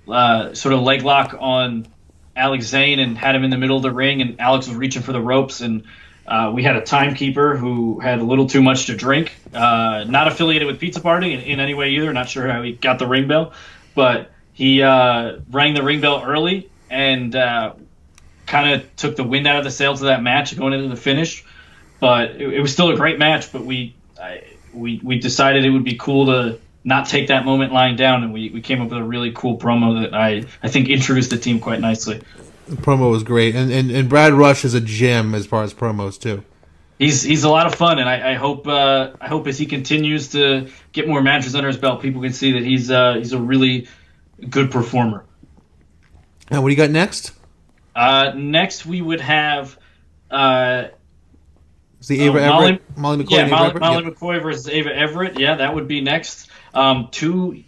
sort of leg lock on Alex Zane and had him in the middle of the ring, and Alex was reaching for the ropes, and we had a timekeeper who had a little too much to drink, not affiliated with Pizza Party in any way either. Not sure how he got the ring bell, but he rang the ring bell early and kind of took the wind out of the sails of that match going into the finish. But it was still a great match, but we decided it would be cool to not take that moment lying down, and we came up with a really cool promo that I think introduced the team quite nicely. The promo was great, and Brad Rush is a gem as far as promos too. He's a lot of fun, and I hope as he continues to get more matches under his belt, people can see that he's a really good performer. And what do you got next? Next we would have the Ava Everett, Molly McCoy. Yeah, Molly McCoy versus Ava Everett. Yeah, that would be next. Two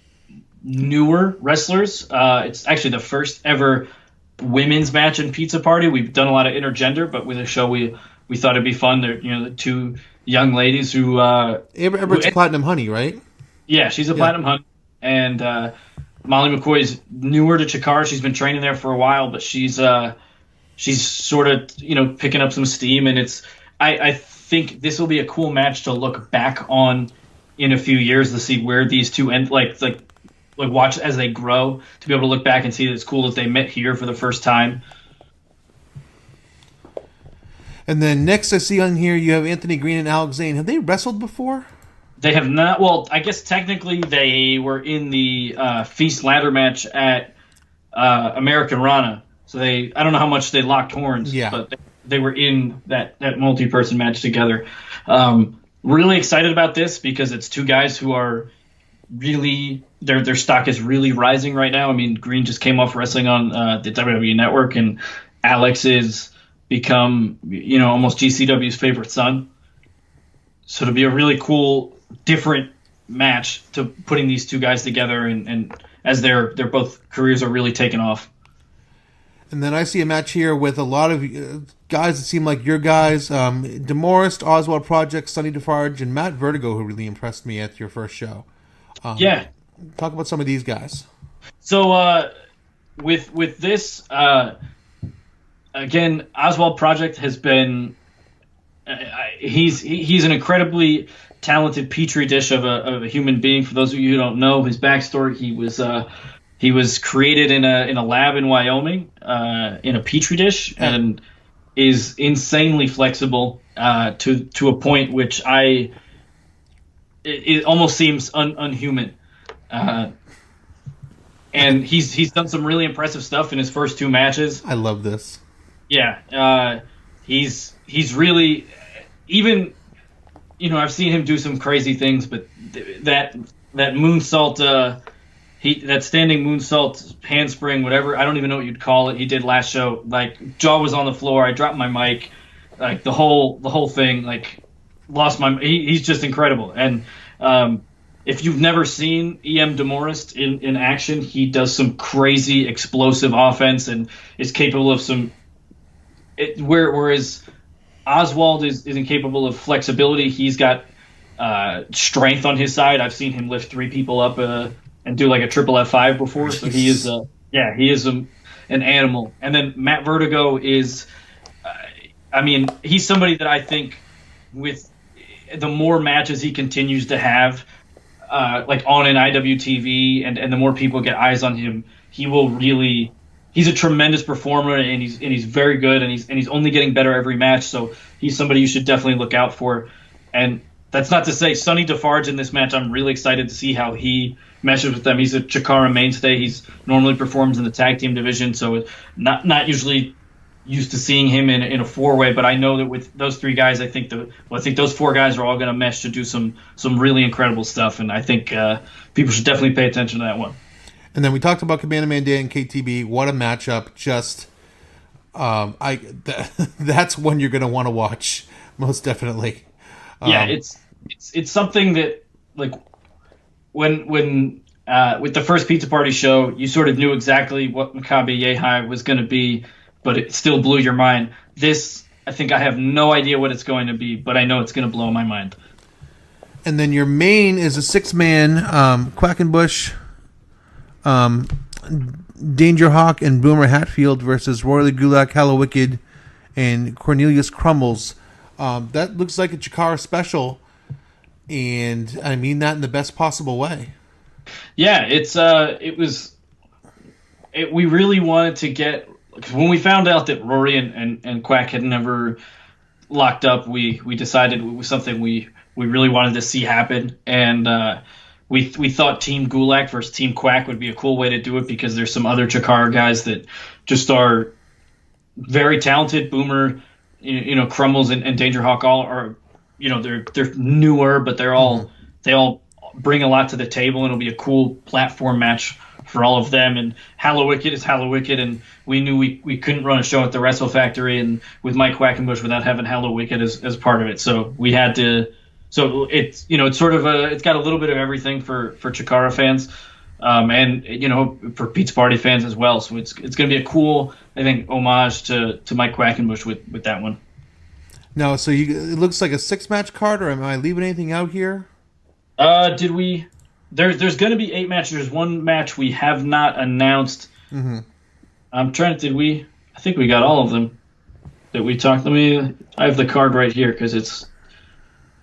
newer wrestlers. It's actually the first ever women's match in Pizza Party. We've done a lot of intergender, but with the show we thought it'd be fun. They're, the two young ladies who Ava Everett's a Platinum Honey, right? Yeah, she's a Platinum Honey, and Molly McCoy's newer to Chikara. She's been training there for a while, but she's sort of picking up some steam, and I think this will be a cool match to look back on in a few years to see where these two end, like watch as they grow, to be able to look back and see that it's cool that they met here for the first time. And then next I see on here you have Anthony Green and Alex Zane. Have they wrestled before? They have not. Well, I guess technically they were in the Feast ladder match at American Rana. So I don't know how much they locked horns, but they were in that multi-person match together. Really excited about this because it's two guys who are really their stock is really rising right now. I mean, Green just came off wrestling on the WWE Network, and Alex is become almost GCW's favorite son. So it'll be a really cool, different match to putting these two guys together, and as their both careers are really taking off. And then I see a match here with a lot of guys that seem like your guys. Demorest, Oswald Project, Sonny Defarge, and Matt Vertigo, who really impressed me at your first show. Talk about some of these guys. So with this, again, Oswald Project has been he's an incredibly talented petri dish of a human being. For those of you who don't know his backstory, he was created in a lab in Wyoming in a petri dish, and is insanely flexible to a point which it almost seems unhuman. And he's done some really impressive stuff in his first two matches. I love this. Yeah, he's really, even I've seen him do some crazy things, but that moonsault. That standing moonsault, handspring, whatever, I don't even know what you'd call it, he did last show. Like, jaw was on the floor, I dropped my mic, like the whole thing, like lost my. He's just incredible. And if you've never seen EM Demorest in action, he does some crazy explosive offense and is capable of some. Whereas Oswald is incapable of flexibility, he's got strength on his side. I've seen him lift 3 people up and do like a triple F5 before. So he is an animal. And then Matt Vertigo is, he's somebody that I think with the more matches he continues to have, like on an IWTV, and the more people get eyes on him, he's a tremendous performer, and he's very good, and he's only getting better every match. So he's somebody you should definitely look out for. And that's not to say Sonny Defarge in this match, I'm really excited to see how he meshes with them. He's a Chikara mainstay. He's normally performs in the tag team division, so not usually used to seeing him in a 4-way. But I know that with those 3 guys, I think those 4 guys are all going to mesh to do some really incredible stuff, and I think people should definitely pay attention to that one. And then we talked about Cabana Man Dan and KTB. What a matchup! Just that's one you're going to want to watch, most definitely. Yeah, it's something that, like, when with the first Pizza Party show, you sort of knew exactly what Maccabi Yehi was going to be, but it still blew your mind. This, I think I have no idea what it's going to be, but I know it's going to blow my mind. And then your main is a 6-man Quackenbush, Danger Hawk, and Boomer Hatfield versus Royally Gulak, Hallowicked, and Cornelius Crumbles. That looks like a Chikara special, and I mean that in the best possible way. Yeah, we really wanted to get, when we found out that Rory and Quack had never locked up, we decided it was something we really wanted to see happen, and we thought Team Gulak versus Team Quack would be a cool way to do it, because there's some other Chikara guys that just are very talented. Boomer, Crumbles and Danger Hawk all are, they're newer, but they all bring a lot to the table, and it'll be a cool platform match for all of them. And Hallowicked is Hallowicked, and we knew we couldn't run a show at the Wrestle Factory and with Mike Quackenbush without having Hallowicked as part of it. So we had to. So it's it's sort of it's got a little bit of everything for Chikara fans, and for Pizza Party fans as well. So it's going to be a cool, I think, homage to Mike Quackenbush with that one. No, so it looks like a 6-match card, or am I leaving anything out here? Did we? There's going to be 8 matches. There's one match we have not announced. Mm-hmm. I'm trying to. Did we? I think we got all of them that we talked. I have the card right here because it's.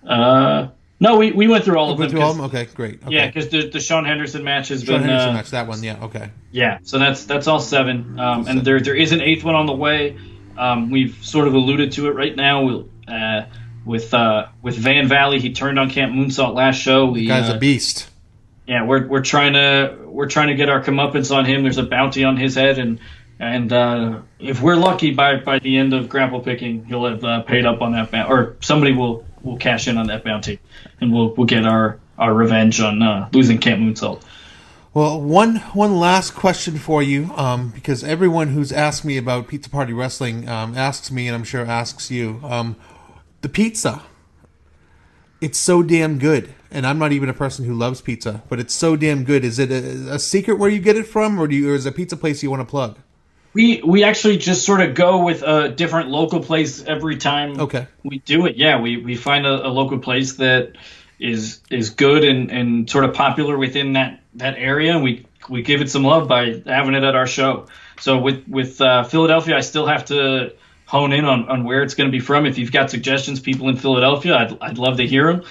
No, we went through all of them. Okay, great. Okay. Yeah, because the Sean Henderson match has Sean been. Henderson match, that one. Yeah, okay. Yeah, so that's all 7. And there is an 8th one on the way. We've sort of alluded to it right now. With Van Valley, he turned on Camp Moonsault last show. The guy's a beast. Yeah, we're trying to get our comeuppance on him. There's a bounty on his head, and if we're lucky, by the end of Grapple Picking, he'll have paid up on that bounty, or somebody will cash in on that bounty, and we'll get our revenge on losing Camp Moonsault. Well, one last question for you, because everyone who's asked me about Pizza Party Wrestling asks me, and I'm sure asks you, the pizza. It's so damn good, and I'm not even a person who loves pizza, but it's so damn good. Is it a secret where you get it from, or is it a pizza place you want to plug? We actually just sort of go with a different local place every time. Okay. We do it. Yeah, we find a local place that is good and sort of popular within that area, and we give it some love by having it at our show. So with Philadelphia, I still have to hone in on where it's going to be from. If you've got suggestions, people in Philadelphia, I'd love to hear them,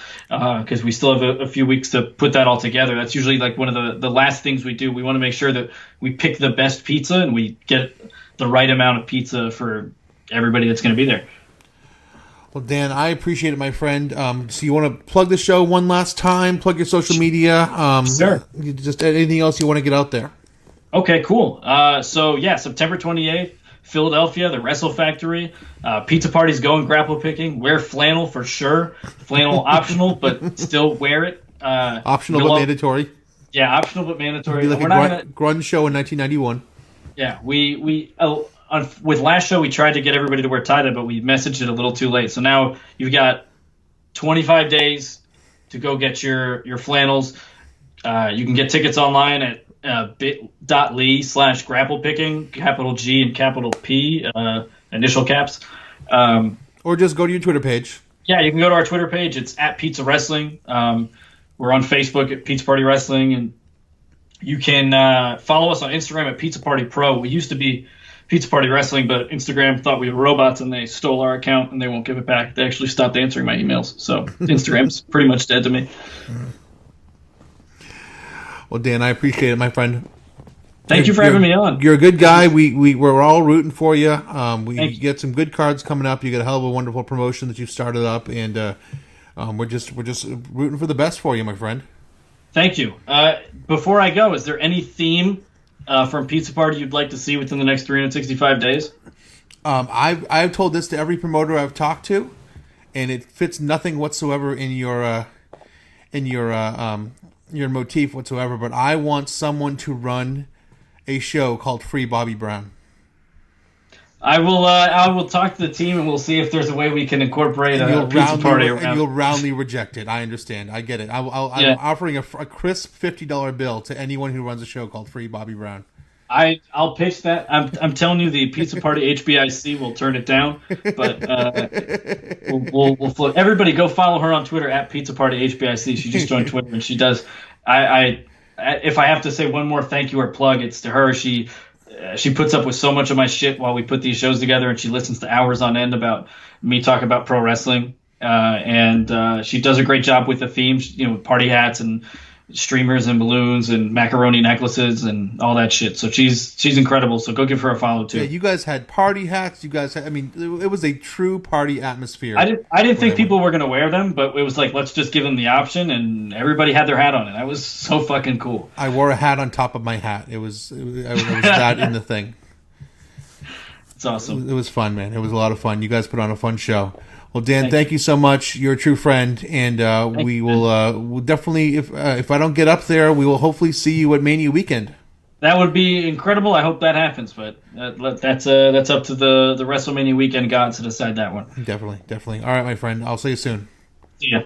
because we still have a few weeks to put that all together. That's usually like one of the last things we do. We want to make sure that we pick the best pizza and we get the right amount of pizza for everybody that's going to be there. Well, Dan, I appreciate it, my friend. So you want to plug the show one last time, plug your social media, sure. Just anything else you want to get out there. Okay, cool. So yeah, September 28th, Philadelphia, the Wrestle Factory. Pizza Party's going grapple picking. Wear flannel for sure. Flannel optional, but still wear it. Optional but mandatory. Yeah, optional but mandatory. It'll be like a grunge show in 1991. Yeah, with last show we tried to get everybody to wear tie-dye, but we messaged it a little too late. So now you've got 25 days to go get your flannels. You can get tickets online at bit.ly/grapple picking, capital G and capital P, initial caps. Or just go to your Twitter page. Yeah, you can go to our Twitter page. It's at Pizza Wrestling. We're on Facebook at Pizza Party Wrestling, and you can follow us on Instagram at Pizza Party Pro. We used to be Pizza Party Wrestling, but Instagram thought we were robots, and they stole our account, and they won't give it back. They actually stopped answering my emails, so Instagram's pretty much dead to me. Well, Dan, I appreciate it, my friend. Thank you for having me on. You're a good guy. We're all rooting for you. We get some good cards coming up. You got a hell of a wonderful promotion that you've started up, and we're just rooting for the best for you, my friend. Thank you. Before I go, is there any theme from Pizza Party you'd like to see within the next 365 days? I've told this to every promoter I've talked to, and it fits nothing whatsoever in your motif whatsoever. But I want someone to run a show called Free Bobby Brown. I will talk to the team and we'll see if there's a way we can incorporate a pizza party around. And you'll roundly reject it. I understand. I get it. I'm offering a crisp $50 bill to anyone who runs a show called Free Bobby Brown. I'll pitch that. I'm telling you, the Pizza Party HBIC will turn it down, but we'll float. Everybody, go follow her on Twitter at Pizza Party HBIC. She just joined Twitter and she does. If I have to say one more thank you or plug, it's to her. She puts up with so much of my shit while we put these shows together, and she listens to hours on end about me talk about pro wrestling. And she does a great job with the themes, party hats and streamers and balloons and macaroni necklaces and all that shit. So she's incredible. So go give her a follow too. Yeah, you guys had party hats. You guys had, it was a true party atmosphere. I didn't think people were going to wear them, but it was like, let's just give them the option, and everybody had their hat on it. That was so fucking cool. I wore a hat on top of my hat. I was that in the thing. It's awesome. It was fun, man. It was a lot of fun. You guys put on a fun show. Well, Dan, thank you so much. You're a true friend, and we'll definitely, if I don't get up there, we will hopefully see you at Mania Weekend. That would be incredible. I hope that happens, but that's up to the WrestleMania Weekend gods to decide that one. Definitely. All right, my friend. I'll see you soon. See ya.